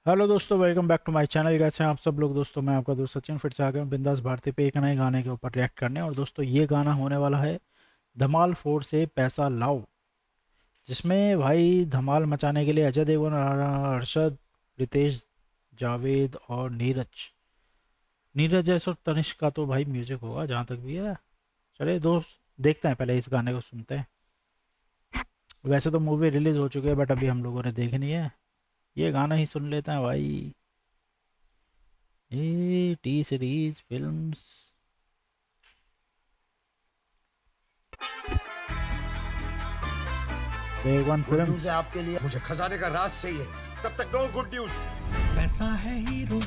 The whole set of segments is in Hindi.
हेलो दोस्तों, welcome back to my channel. कैसे हैं आप सब लोग। दोस्तों मैं आपका दोस्त सचिन फिर से आ गया हूं बिंदास भारती पे एक नए गाने के ऊपर रिएक्ट करने। और दोस्तों ये गाना होने वाला है धमाल 4 से पैसा लाओ, जिसमें भाई धमाल मचाने के लिए अजय देवगन, अरशद, रितेश, जावेद और नीरज नीरज जैसा तनिष्क का तो भाई म्यूजिक होगा जहाँ तक भी है। चलिए दोस्त देखते हैं, पहले इस गाने को सुनते हैं। वैसे तो मूवी रिलीज हो चुकी है बट अभी हम लोगों ने देखी नहीं है। ये गाना ही सुन लेते हैं भाई। ये T Series films Devgan good film. News है आपके लिए, मुझे खजाने का राज चाहिए। तब तक नो गुड न्यूज। पैसा है हीरो,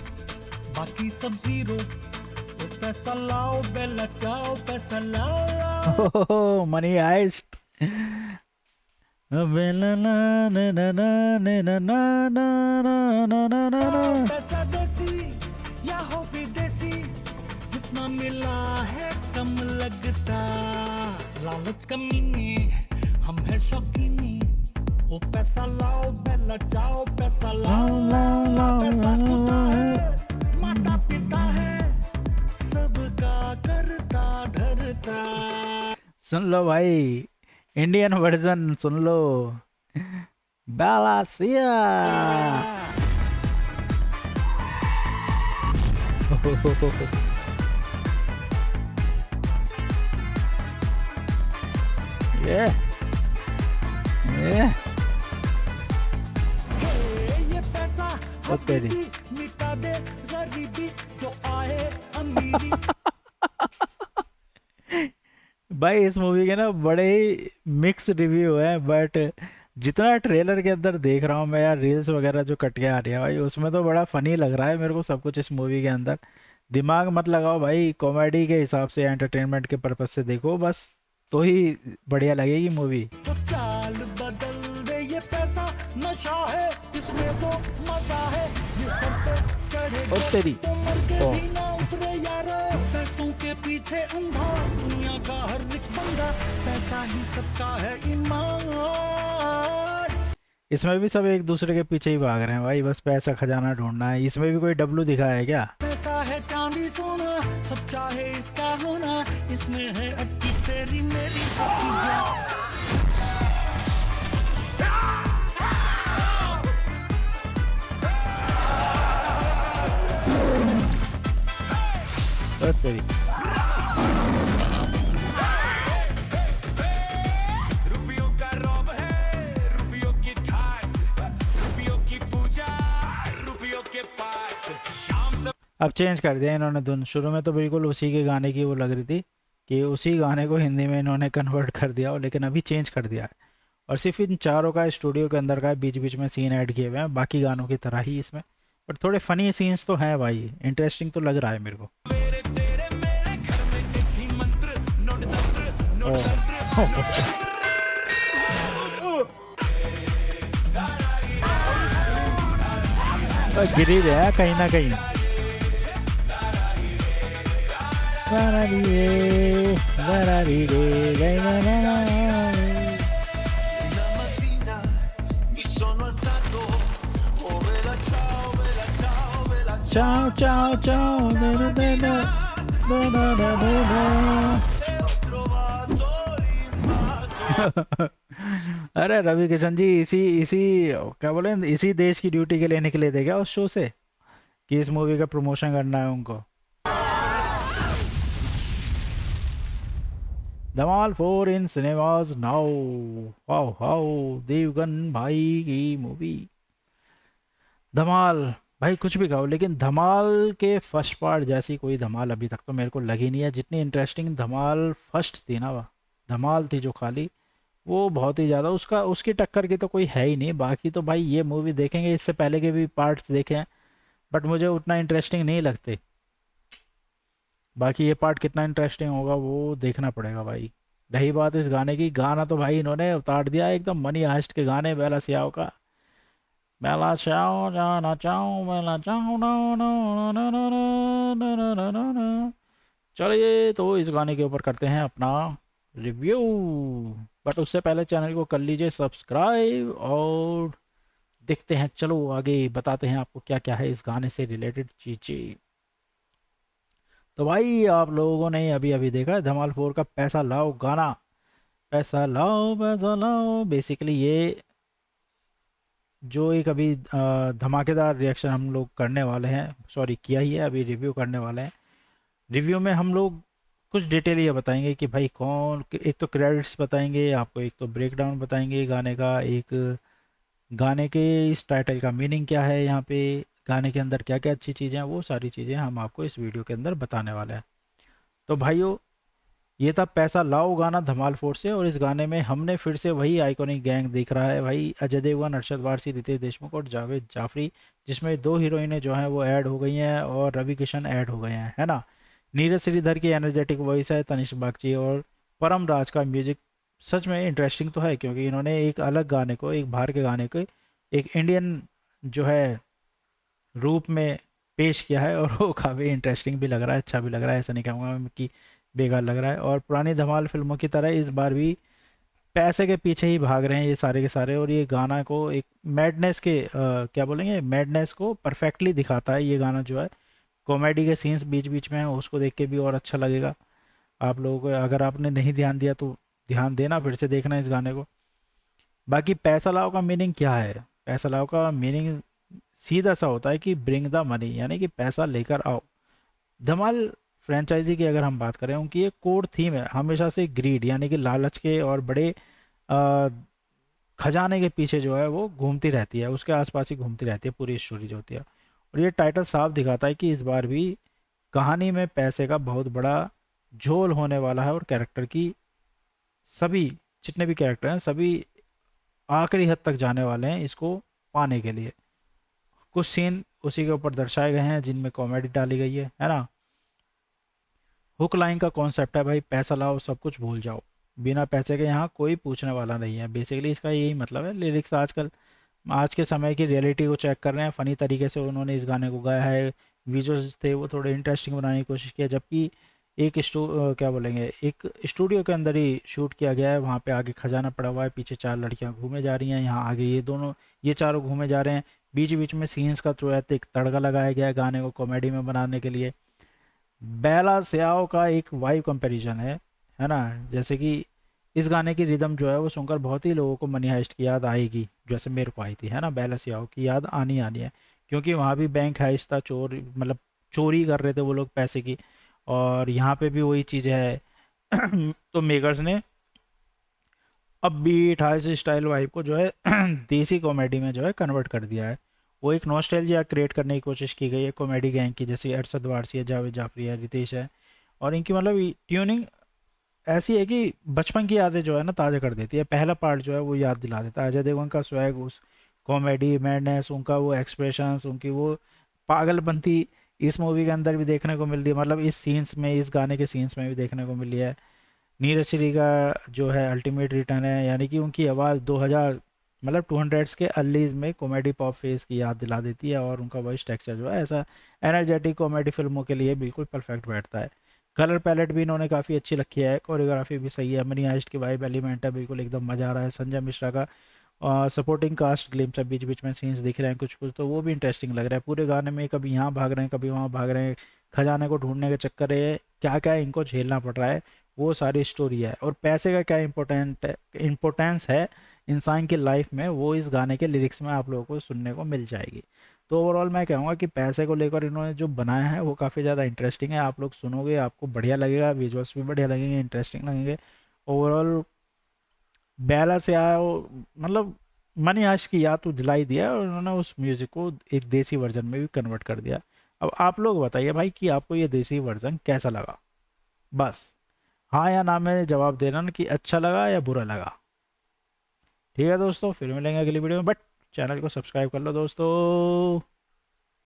बाकी सब जीरो। तो पैसा लाओ बेला चाओ, पैसा लाओ। Money heist. पैसा देसी या हो विदेशी, जितना मिला है कम लगता। लालच कमीनी, हम है शौकीनी। ओ पैसा लाओ बेला चाओ, पैसा लाओ। पैसा खुदा है, माता पिता है, सबका करता धरता। सुन लो भाई, इंडियन वर्जन सुन लो। बालासिया। ये ये ये पैसा ओ तेरी। हबीबी मिटा दे गरीबी, जो आए अमीरी। भाई इस मूवी के ना बड़े ही मिक्स रिव्यू है, बट जितना ट्रेलर के अंदर देख रहा हूँ मैं यार, रील्स वगैरह जो कट के आ रही है भाई, उसमें तो बड़ा फनी लग रहा है मेरे को सब कुछ इस मूवी के अंदर। दिमाग मत लगाओ भाई, कॉमेडी के हिसाब से, एंटरटेनमेंट के पर्पज से देखो बस, तो ही बढ़िया लगेगी मूवी। तो चाल बदल दे, ये पैसा नशा है, इसमें तो मजा है। ये सब पे चढ़े ओ तेरी। तो मर के ओ भी ना उतरे यारो। पैसों के पीछे अंधा दुनिया का हर एक बंदा, पैसा ही सबका है ईमान। इसमें भी सब एक दूसरे के पीछे ही भाग रहे हैं भाई, बस पैसा खजाना ढूंढना है। इसमें भी कोई डब्लू दिखा है क्या? पैसा है चांदी सोना, सब चाहे इसका होना। इसमें है अटकी तेरी मेरी सबकी जान। ओ तेरी। रुपयों का रौब है, रुपयों की ठाट, रुपयों की पूजा, रुपयों के पाठ। शाम से अब चेंज कर दिया इन्होंने धुन। शुरू में तो बिल्कुल उसी के गाने की वो लग रही थी कि उसी गाने को हिंदी में इन्होंने कन्वर्ट कर दिया हो, लेकिन अभी चेंज कर दिया है। और सिर्फ इन चारों का स्टूडियो के अंदर का बीच बीच में सीन ऐड किए हुए हैं, बाकी गानों की तरह ही इसमें। बट थोड़े फनी सीन्स तो हैं भाई, इंटरेस्टिंग तो लग रहा है मेरे को। मेरे तेरे मेरे घर में एक ही मंत्र, नोट तंत्र, ओ, नोट तंत्र। गिर ही रहे हैं कहीं ना कहीं। Mattina mi sono alzato, oh bella ciao, bella ciao, bella चाओ चाओ चाओ e ho trovato l'invaso. अरे रवि किशन जी इसी इसी क्या बोले, इसी देश की ड्यूटी के लिए निकले थे क्या उस शो से, कि इस मूवी का प्रमोशन करना है उनको। Dhamaal 4 in cinemas now. Wow how, Devgn भाई की मूवी धमाल। भाई कुछ भी कहो, लेकिन धमाल के फर्स्ट पार्ट जैसी कोई धमाल अभी तक तो मेरे को लगी नहीं है। जितनी इंटरेस्टिंग धमाल फर्स्ट थी ना, धमाल थी जो खाली, वो बहुत ही ज़्यादा, उसका उसकी टक्कर की तो कोई है ही नहीं। बाकी तो भाई ये मूवी देखेंगे, इससे पहले के भी पार्ट्स देखे हैं बट मुझे उतना इंटरेस्टिंग नहीं लगते। बाकी ये पार्ट कितना इंटरेस्टिंग होगा वो देखना पड़ेगा भाई। रही बात इस गाने की, गाना तो भाई इन्होंने उतार दिया एकदम मनी हाइस्ट के गाने बेला सियाओ का। बेला सियाओ जाना चाहूँ, बेला चाहूँ ना ना ना ना ना ना ना ना ना ना। चलिए तो इस गाने के ऊपर करते हैं अपना रिव्यू, बट उससे पहले चैनल को कर लीजिए सब्सक्राइब और देखते हैं, चलो आगे बताते हैं आपको क्या क्या है इस गाने से रिलेटेड चीज़ें। तो भाई आप लोगों ने अभी अभी देखा है धमाल 4 का पैसा लाओ गाना। पैसा लाओ बेसिकली ये जो एक अभी धमाकेदार रिएक्शन हम लोग करने वाले हैं, सॉरी किया ही है, अभी रिव्यू करने वाले हैं। रिव्यू में हम लोग कुछ डिटेल ये बताएंगे कि भाई कौन, एक तो क्रेडिट्स बताएंगे आपको, एक तो ब्रेक डाउन बताएंगे गाने का, एक गाने के इस टाइटल का मीनिंग क्या है, यहाँ पे गाने के अंदर क्या क्या अच्छी चीज़ें हैं, वो सारी चीज़ें हम आपको इस वीडियो के अंदर बताने वाले हैं। तो भाइयों ये था पैसा लाओ गाना धमाल 4 से, और इस गाने में हमने फिर से वही आइकॉनिक गैंग दिख रहा है भाई, अजय देवगन, अरशद वारसी, रितेश देशमुख और जावेद जाफरी, जिसमें 2 हीरोइनें जो हैं वो ऐड हो गई हैं और रवि किशन ऐड हो गए हैं, है ना। नीरज श्रीधर की एनर्जेटिक वॉइस है, तनिष्क बागची और परम राज का म्यूजिक सच में इंटरेस्टिंग तो है, क्योंकि इन्होंने एक अलग गाने को, एक बाहर के गाने को एक इंडियन जो है रूप में पेश किया है, और वो काफ़ी इंटरेस्टिंग भी लग रहा है, अच्छा भी लग रहा है, ऐसा नहीं कहूँगा मैं कि बेकार लग रहा है। और पुरानी धमाल फिल्मों की तरह इस बार भी पैसे के पीछे ही भाग रहे हैं ये सारे के सारे, और ये गाना को एक मैडनेस के क्या बोलेंगे, मैडनेस को परफेक्टली दिखाता है ये गाना जो है। कॉमेडी के सीन्स बीच बीच में हैं, उसको देख के भी और अच्छा लगेगा आप लोगों को। अगर आपने नहीं ध्यान दिया तो ध्यान देना, फिर से देखना इस गाने को। बाकी पैसा लाओ का मीनिंग क्या है? पैसा लाओ का मीनिंग सीधा सा होता है कि ब्रिंग द मनी, यानी कि पैसा लेकर आओ। धमाल फ्रेंचाइजी की अगर हम बात करें, उनकी एक कोर थीम है हमेशा से ग्रीड, यानी कि लालच के और बड़े अ, खजाने के पीछे जो है वो घूमती रहती है, उसके आसपास ही घूमती रहती है पूरी स्टोरी जो होती है। और ये टाइटल साफ दिखाता है कि इस बार भी कहानी में पैसे का बहुत बड़ा झोल होने वाला है, और कैरेक्टर की सभी जितने भी कैरेक्टर हैं सभी आखिरी हद तक जाने वाले हैं इसको पाने के लिए। कुछ सीन उसी के ऊपर दर्शाए गए हैं जिनमें कॉमेडी डाली गई है ना। हुक लाइन का कॉन्सेप्ट है भाई, पैसा लाओ सब कुछ भूल जाओ, बिना पैसे के यहाँ कोई पूछने वाला नहीं है, बेसिकली इसका यही मतलब है। लिरिक्स आजकल आज के समय की रियलिटी को चेक कर रहे हैं, फ़नी तरीके से उन्होंने इस गाने को गाया है। विजुअल्स थे वो थोड़े इंटरेस्टिंग बनाने की कोशिश किया, जबकि एक क्या बोलेंगे, एक स्टूडियो के अंदर ही शूट किया गया है। वहाँ पे आगे खजाना पड़ा हुआ है, पीछे 4 लड़कियाँ घूमे जा रही हैं, यहाँ आगे ये चारों घूमे जा रहे हैं। बीच बीच में सीन्स का जो है एक तड़का लगाया गया है गाने को कॉमेडी में बनाने के लिए। बेला सियाओ का एक वाइब कंपैरिजन है ना। जैसे कि इस गाने की रिदम जो है वो सुनकर बहुत ही लोगों को मनी हाइस्ट की याद आएगी, जैसे मेरे को आई थी, है ना। बेला सियाओ की याद आनी आनी है, क्योंकि वहाँ भी बैंक हाइस्ट था, चोर मतलब चोरी कर रहे थे वो लोग पैसे की, और यहाँ पे भी वही चीज़ है। तो मेकर्स ने अब बीट हाइस स्टाइल वाइब को जो है देसी कॉमेडी में जो है कन्वर्ट कर दिया है। वो एक नॉस्टैल्जिया क्रिएट करने की कोशिश की गई है कॉमेडी गैंग की, जैसे अरशद वारसी है, जावेद जाफरी है, रितेश है, और इनकी मतलब ट्यूनिंग ऐसी है कि बचपन की यादें जो है ना ताज़ा कर देती है। पहला पार्ट जो है वो याद दिला देता है, अजय देवगन का स्वैग, उस कॉमेडी मैडनेस, उनका वो एक्सप्रेशंस, उनकी वो पागलपंती इस मूवी के अंदर भी देखने को मिल रही है, मतलब इस सीन्स में, इस गाने के सीन्स में भी देखने को मिली है। नीरज श्री का जो है अल्टीमेट रिटर्न है, यानी कि उनकी आवाज़ 2000 मतलब 200s के अर्लीज में कॉमेडी पॉप फेस की याद दिला देती है, और उनका वॉइस टेक्सचर जो है ऐसा एनर्जेटिक कॉमेडी फिल्मों के लिए बिल्कुल परफेक्ट बैठता है। कलर पैलेट भी इन्होंने काफ़ी अच्छी रखी है, कोरियोग्राफी भी सही है, मनी हाइस्ट की वाइब एलिमेंट है, बिल्कुल एकदम मज़ा आ रहा है। संजय मिश्रा का सपोर्टिंग कास्ट ग्लिम्स है, बीच बीच में सीन्स दिख रहे हैं कुछ कुछ, तो वो भी इंटरेस्टिंग लग रहा है। पूरे गाने में कभी यहाँ भाग रहे हैं, कभी वहाँ भाग रहे हैं, खजाने को ढूंढने के चक्कर है, क्या क्या इनको झेलना पड़ रहा है, वो सारी स्टोरी है। और पैसे का क्या इम्पोर्टेंस है इंसान की लाइफ में, वो इस गाने के लिरिक्स में आप लोगों को सुनने को मिल जाएगी। तो ओवरऑल मैं कहूँगा कि पैसे को लेकर इन्होंने जो बनाया है वो काफ़ी ज़्यादा इंटरेस्टिंग है। आप लोग सुनोगे आपको बढ़िया लगेगा, विजुअल्स भी बढ़िया लगेंगे, इंटरेस्टिंग लगेंगे। ओवरऑल बेला से आया मतलब मनी हाइस्ट की याद तो दिलाई दिया, और उन्होंने उस म्यूज़िक को एक देसी वर्जन में भी कन्वर्ट कर दिया। अब आप लोग बताइए भाई कि आपको ये देसी वर्जन कैसा लगा, बस हाँ या ना में जवाब देना ना कि अच्छा लगा या बुरा लगा। ठीक है दोस्तों, फिर मिलेंगे अगली वीडियो में, बट चैनल को सब्सक्राइब कर लो दोस्तों।